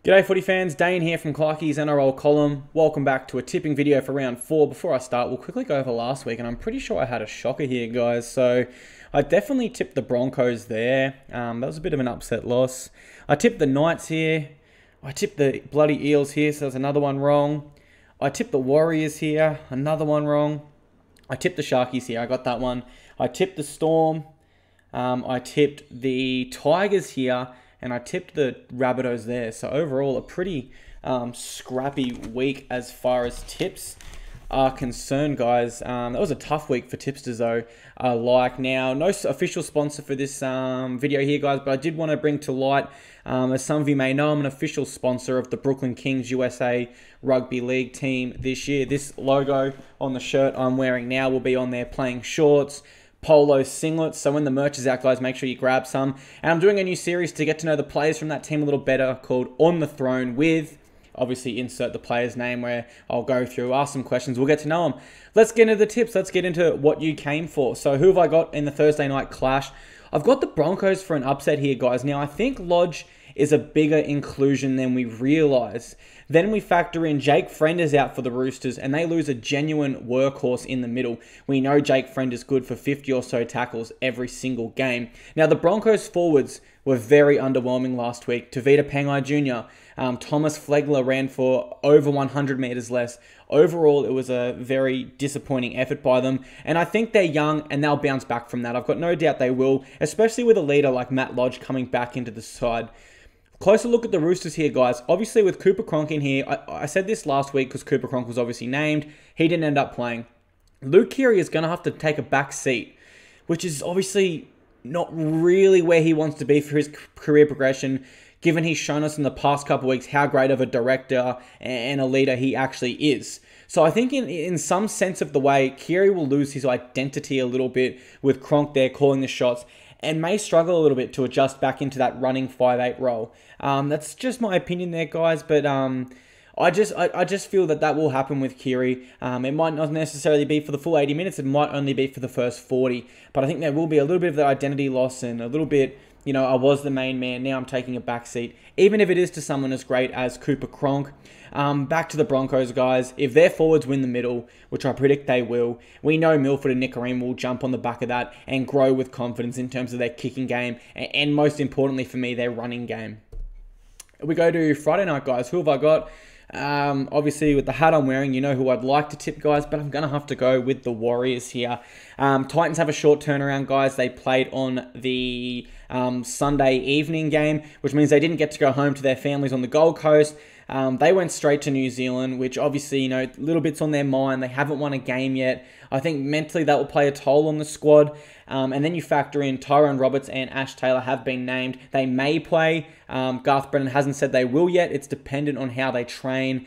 G'day footy fans, Dane here from Clarkie's NRL column. Welcome back to a tipping video for round 4. Before I start, we'll quickly go over last week, and I'm pretty sure I had a shocker here, guys. So I definitely tipped the Broncos there. That was a bit of an upset loss. I tipped the Knights here. I tipped the bloody Eels here, so there's another one wrong. I tipped the Warriors here, another one wrong. I tipped the Sharkies here, I got that one. I tipped the Storm. I tipped the Tigers here. And I tipped the Rabbitohs there. So overall, a pretty scrappy week as far as tips are concerned, guys. That was a tough week for tipsters, though. Now, no official sponsor for this video here, guys, but I did want to bring to light, as some of you may know, I'm an official sponsor of the Brooklyn Kings USA Rugby League team this year. This logo on the shirt I'm wearing now will be on their playing shorts, polo singlets. So when the merch is out, guys, make sure you grab some. And I'm doing a new series to get to know the players from that team a little better called On the Throne with, obviously insert the player's name, where I'll go through, ask some questions, we'll get to know them. Let's get into the tips. Let's get into what you came for. So who have I got in the Thursday night clash? I've got the Broncos for an upset here, guys. Now, I think Lodge is a bigger inclusion than we realise. Then we factor in Jake Friend is out for the Roosters, and they lose a genuine workhorse in the middle. We know Jake Friend is good for 50 or so tackles every single game. Now, the Broncos forwards were very underwhelming last week. Tavita Pangai Jr., Thomas Flegler ran for over 100 metres less. Overall, it was a very disappointing effort by them, and I think they're young and they'll bounce back from that. I've got no doubt they will, especially with a leader like Matt Lodge coming back into the side. Closer look at the Roosters here, guys. Obviously, with Cooper Cronk in here, I said this last week because Cooper Cronk was obviously named. He didn't end up playing. Luke Keary is going to have to take a back seat, which is obviously not really where he wants to be for his career progression, given he's shown us in the past couple of weeks how great of a director and a leader he actually is. So I think in some sense of the way, Keary will lose his identity a little bit with Cronk there calling the shots, and may struggle a little bit to adjust back into that running 5'8" role. That's just my opinion there, guys, but I just feel that will happen with Keary. It might not necessarily be for the full 80 minutes, it might only be for the first 40, but I think there will be a little bit of that identity loss and a little bit, you know, I was the main man, now I'm taking a back seat, even if it is to someone as great as Cooper Cronk. Back to the Broncos, guys. If their forwards win the middle, which I predict they will, we know Milford and Nick Kareem will jump on the back of that and grow with confidence in terms of their kicking game and most importantly for me, their running game. We go to Friday night, guys. Who have I got? Obviously, with the hat I'm wearing, you know who I'd like to tip, guys, but I'm going to have to go with the Warriors here. Titans have a short turnaround, guys. They played on the Sunday evening game, which means they didn't get to go home to their families on the Gold Coast. They went straight to New Zealand, which obviously, you know, little bits on their mind. They haven't won a game yet. I think mentally that will play a toll on the squad. And then you factor in Tyrone Roberts and Ash Taylor have been named. They may play. Garth Brennan hasn't said they will yet. It's dependent on how they train.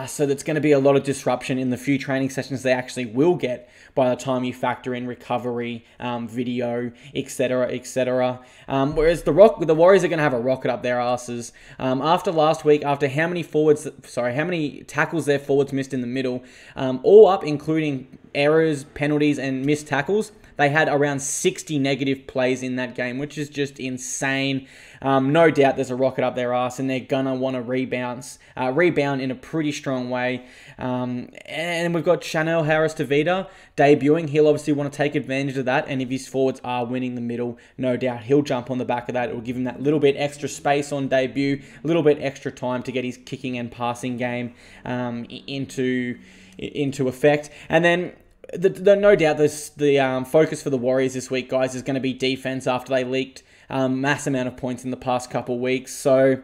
So there's going to be a lot of disruption in the few training sessions they actually will get by the time you factor in recovery, video, etc., etc. Whereas the Warriors are going to have a rocket up their asses. After last week, after how many tackles their forwards missed in the middle, all up, including errors, penalties, and missed tackles, they had around 60 negative plays in that game, which is just insane. No doubt there's a rocket up their ass, and they're going to want to rebound in a pretty strong way. And we've got Chanel Harris-Tavita debuting. He'll obviously want to take advantage of that, and if his forwards are winning the middle, no doubt he'll jump on the back of that. It will give him that little bit extra space on debut, a little bit extra time to get his kicking and passing game into effect. And then no doubt the focus for the Warriors this week, guys, is going to be defense after they leaked mass amount of points in the past couple of weeks. So,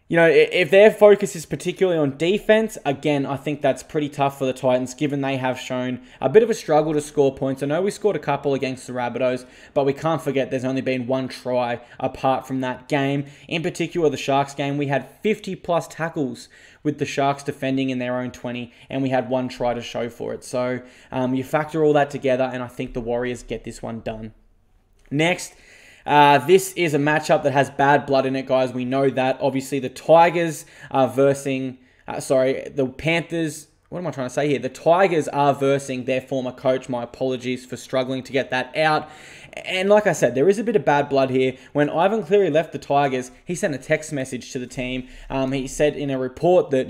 you know, if their focus is particularly on defense, again, I think that's pretty tough for the Titans, given they have shown a bit of a struggle to score points. I know we scored a couple against the Rabbitohs, but we can't forget there's only been one try apart from that game. In particular, the Sharks game, we had 50-plus tackles with the Sharks defending in their own 20, and we had one try to show for it. So you factor all that together, and I think the Warriors get this one done. Next, this is a matchup that has bad blood in it, guys. We know that. Obviously, the Tigers are versing... the Panthers... What am I trying to say here? The Tigers are versing their former coach. My apologies for struggling to get that out. And like I said, there is a bit of bad blood here. When Ivan Cleary left the Tigers, he sent a text message to the team. He said in a report that,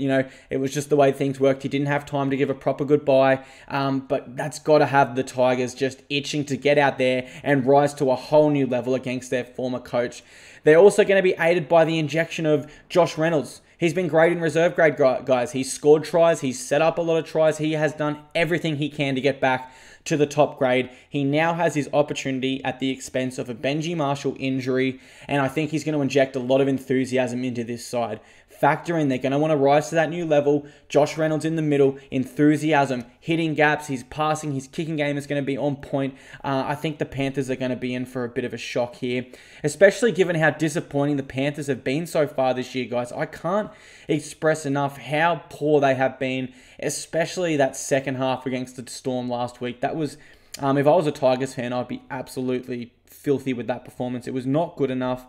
it was just the way things worked. He didn't have time to give a proper goodbye. But that's got to have the Tigers just itching to get out there and rise to a whole new level against their former coach. They're also going to be aided by the injection of Josh Reynolds. He's been great in reserve grade, guys. He's scored tries. He's set up a lot of tries. He has done everything he can to get back to the top grade. He now has his opportunity at the expense of a Benji Marshall injury, and I think he's going to inject a lot of enthusiasm into this side. Factor in, they're going to want to rise to that new level. Josh Reynolds in the middle, enthusiasm, hitting gaps, his passing, his kicking game is going to be on point. I think the Panthers are going to be in for a bit of a shock here, especially given how disappointing the Panthers have been so far this year, guys. I can't express enough how poor they have been, especially that second half against the Storm last week. That was, if I was a Tigers fan, I'd be absolutely filthy with that performance. It was not good enough.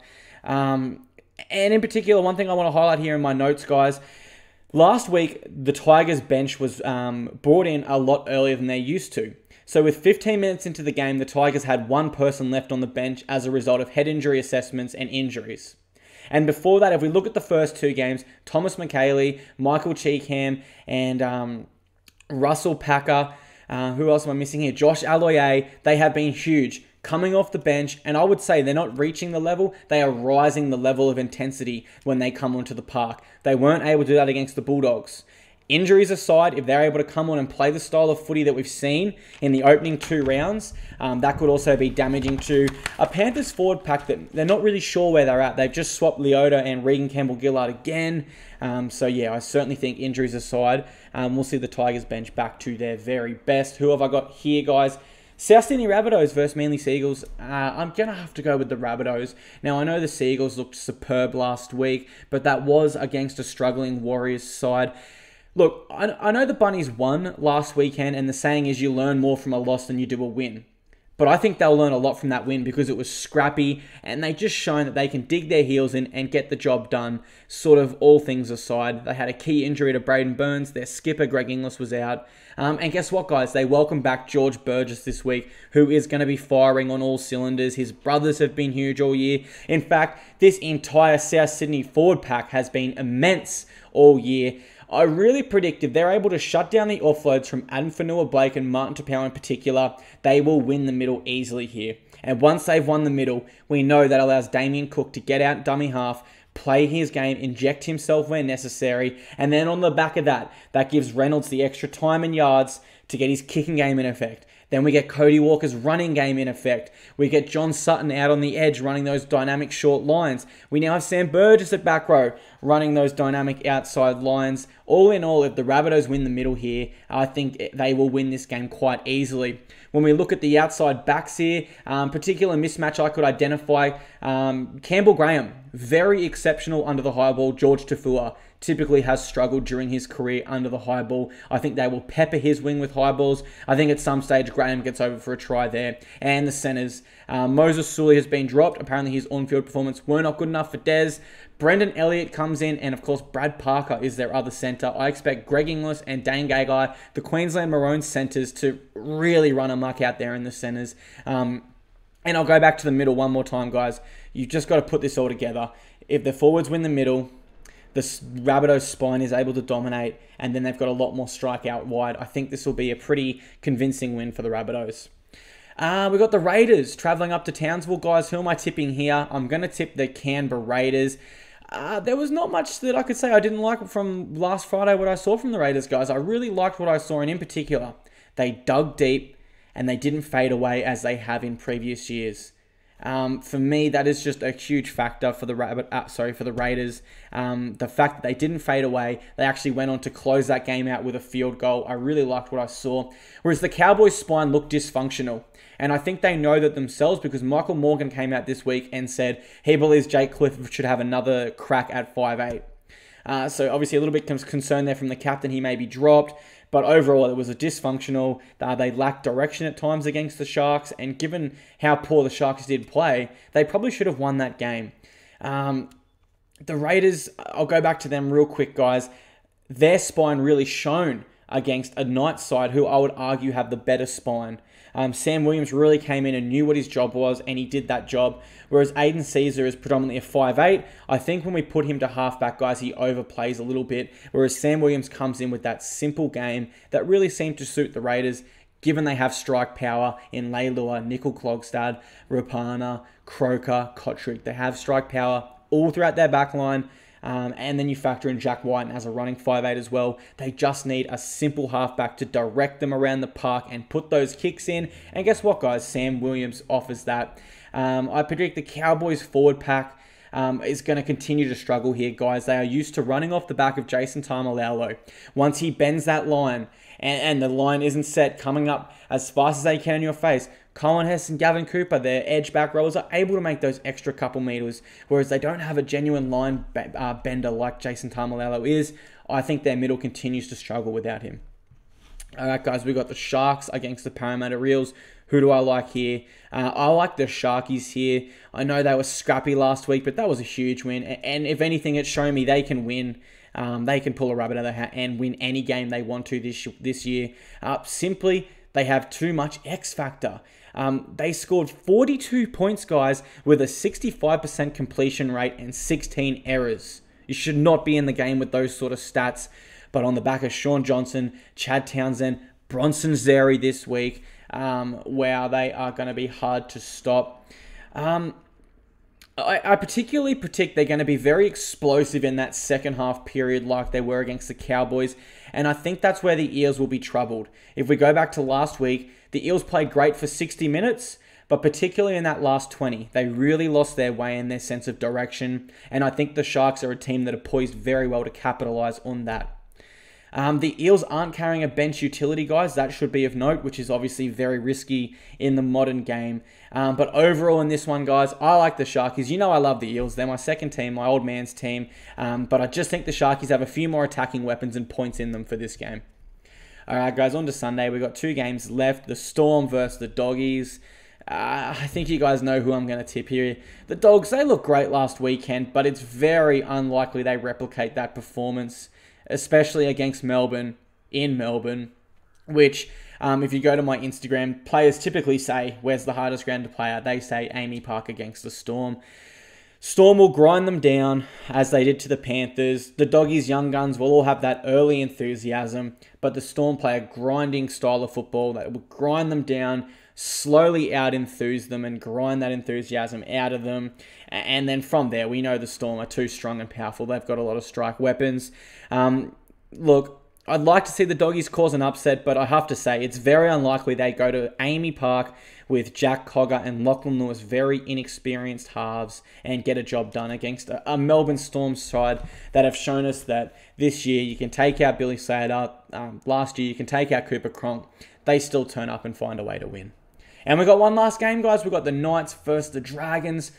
And in particular, one thing I want to highlight here in my notes, guys, last week, the Tigers bench was brought in a lot earlier than they used to. So with 15 minutes into the game, the Tigers had one person left on the bench as a result of head injury assessments and injuries. And before that, if we look at the first two games, Thomas McKaylee, Michael Cheekham, and Russell Packer, who else am I missing here? Josh Aloiai, they have been huge. Coming off the bench, and I would say they're not reaching the level, they are rising the level of intensity when they come onto the park. They weren't able to do that against the Bulldogs. Injuries aside, if they're able to come on and play the style of footy that we've seen in the opening two rounds, that could also be damaging to a Panthers forward pack that they're not really sure where they're at. They've just swapped Leota and Regan Campbell-Gillard again. So yeah, I certainly think injuries aside, we'll see the Tigers bench back to their very best. Who have I got here, guys? South Sydney Rabbitohs versus Manly Seagulls. I'm going to have to go with the Rabbitohs. Now, I know the Seagulls looked superb last week, but that was against a struggling Warriors side. Look, I know the Bunnies won last weekend, and the saying is you learn more from a loss than you do a win. But I think they'll learn a lot from that win because it was scrappy, and they just shown that they can dig their heels in and get the job done, sort of all things aside. They had a key injury to Braden Burns. Their skipper, Greg Inglis, was out. And guess what, guys? They welcome back George Burgess this week, who is going to be firing on all cylinders. His brothers have been huge all year. In fact, this entire South Sydney forward pack has been immense all year. I really predict if they're able to shut down the offloads from Adam Fanua-Blake and Martin Tapau in particular, they will win the middle easily here. And once they've won the middle, we know that allows Damien Cook to get out dummy half, play his game, inject himself where necessary, and then on the back of that, that gives Reynolds the extra time and yards to get his kicking game in effect. Then we get Cody Walker's running game in effect. We get John Sutton out on the edge running those dynamic short lines. We now have Sam Burgess at back row running those dynamic outside lines. All in all, if the Rabbitohs win the middle here, I think they will win this game quite easily. When we look at the outside backs here, particular mismatch I could identify, Campbell Graham, very exceptional under the high ball. George Tafua typically has struggled during his career under the high ball. I think they will pepper his wing with high balls. I think at some stage Graham gets over for a try there. And the centres, Moses Sully has been dropped. Apparently his on-field performance were not good enough for Des. Brendan Elliott comes in, and of course Brad Parker is their other centre. I expect Greg Inglis and Dane Gagai, the Queensland Maroons centres, to really run amok out there in the centres. And I'll go back to the middle one more time, guys. You've just got to put this all together. If the forwards win the middle, the Rabbitohs spine is able to dominate, and then they've got a lot more strike out wide. I think this will be a pretty convincing win for the Rabbitohs. We've got the Raiders travelling up to Townsville, guys. Who am I tipping here? I'm going to tip the Canberra Raiders. There was not much that I could say I didn't like from last Friday, what I saw from the Raiders, guys. I really liked what I saw, and in particular, they dug deep and they didn't fade away as they have in previous years. For me, that is just a huge factor for the Raiders. The fact that they didn't fade away, they actually went on to close that game out with a field goal. I really liked what I saw. Whereas the Cowboys' spine looked dysfunctional. And I think they know that themselves because Michael Morgan came out this week and said he believes Jake Clifford should have another crack at 5'8". So obviously a little bit concerned there from the captain. He may be dropped. But overall, it was a dysfunctional. They lacked direction at times against the Sharks. And given how poor the Sharks did play, they probably should have won that game. The Raiders, I'll go back to them real quick, guys. Their spine really shone against a Knights side who I would argue have the better spine. Sam Williams really came in and knew what his job was, and he did that job. Whereas Aiden Caesar is predominantly a 5'8". I think when we put him to halfback, guys, he overplays a little bit. Whereas Sam Williams comes in with that simple game that really seemed to suit the Raiders, given they have strike power in Leilua, Nickel Klogstad, Rapana, Croker, Kotrick. They have strike power all throughout their back line. And then you factor in Jack White as a running 5'8" as well. They just need a simple halfback to direct them around the park and put those kicks in. And guess what, guys? Sam Williams offers that. I predict the Cowboys forward pack is going to continue to struggle here, guys. They are used to running off the back of Jason Taumalolo. Once he bends that line and the line isn't set, coming up as fast as they can in your face, Colin Hess and Gavin Cooper, their edge back rowers, are able to make those extra couple meters, whereas they don't have a genuine line bender like Jason Taumalolo is. I think their middle continues to struggle without him. All right, guys, we got the Sharks against the Parramatta Eels. Who do I like here? I like the Sharkies here. I know they were scrappy last week, but that was a huge win. And if anything, it's shown me they can win. They can pull a rabbit out of their hat and win any game they want to this year. Simply, they have too much X factor. They scored 42 points, guys, with a 65% completion rate and 16 errors. You should not be in the game with those sort of stats. But on the back of Sean Johnson, Chad Townsend, Bronson Xerri this week, wow, they are going to be hard to stop. I particularly predict they're going to be very explosive in that second half period like they were against the Cowboys. And I think that's where the Eels will be troubled. If we go back to last week, the Eels played great for 60 minutes, but particularly in that last 20, they really lost their way and their sense of direction. And I think the Sharks are a team that are poised very well to capitalize on that. The Eels aren't carrying a bench utility, guys. That should be of note, which is obviously very risky in the modern game. But overall in this one, guys, I like the Sharkies. You know I love the Eels. They're my second team, my old man's team. But I just think the Sharkies have a few more attacking weapons and points in them for this game. All right, guys, on to Sunday. We've got 2 games left. The Storm versus the Doggies. I think you guys know who I'm going to tip here. The Dogs, they looked great last weekend, but it's very unlikely they replicate that performance, especially against Melbourne, in Melbourne, which, if you go to my Instagram, players typically say, where's the hardest ground to play at? They say Amy Park against the Storm. Storm will grind them down, as they did to the Panthers. The Doggies' young guns will all have that early enthusiasm, but the Storm play a grinding style of football that will grind them down, slowly out-enthuse them and grind that enthusiasm out of them. And then from there, we know the Storm are too strong and powerful. They've got a lot of strike weapons. Look, I'd like to see the Doggies cause an upset, but I have to say it's very unlikely they go to Amy Park with Jack Cogger and Lachlan Lewis, very inexperienced halves, and get a job done against a Melbourne Storm side that have shown us that this year you can take out Billy Slater, last year you can take out Cooper Cronk. They still turn up and find a way to win. And we've got one last game, guys. We've got the Knights versus the Dragons.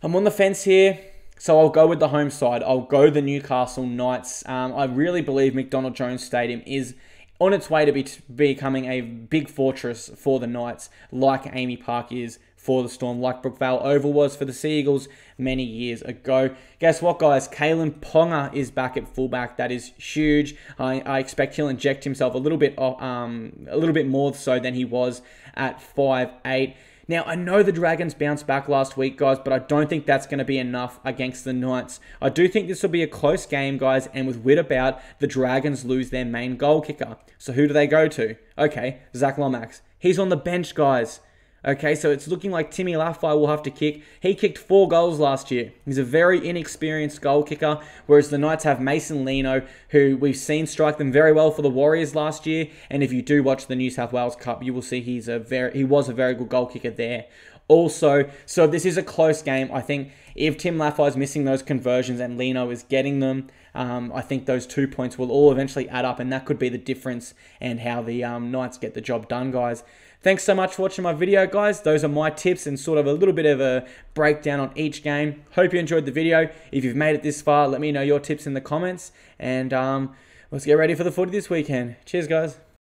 I'm on the fence here, so I'll go with the home side. I'll go the Newcastle Knights. I really believe McDonald Jones Stadium is on its way to becoming a big fortress for the Knights, like Amy Park is for the Storm, like Brookvale Oval was for the Sea Eagles many years ago. Guess what, guys? Kalen Ponga is back at fullback. That is huge. I expect he'll inject himself a little bit more so than he was at 5'8". Now, I know the Dragons bounced back last week, guys, but I don't think that's going to be enough against the Knights. I do think this will be a close game, guys, and with Witt about, the Dragons lose their main goal kicker. So who do they go to? Okay, Zach Lomax. He's on the bench, guys. Okay, so it's looking like Timmy Laffey will have to kick. He kicked 4 goals last year. He's a very inexperienced goal kicker, whereas the Knights have Mason Lino, who we've seen strike them very well for the Warriors last year. And if you do watch the New South Wales Cup, you will see he was a very good goal kicker there. Also, so this is a close game. I think if Tim Laffey is missing those conversions and Lino is getting them, I think those 2 points will all eventually add up, and that could be the difference and how the Knights get the job done, guys. Thanks so much for watching my video, guys. Those are my tips and sort of a little bit of a breakdown on each game. Hope you enjoyed the video. If you've made it this far, let me know your tips in the comments. And let's get ready for the footy this weekend. Cheers, guys.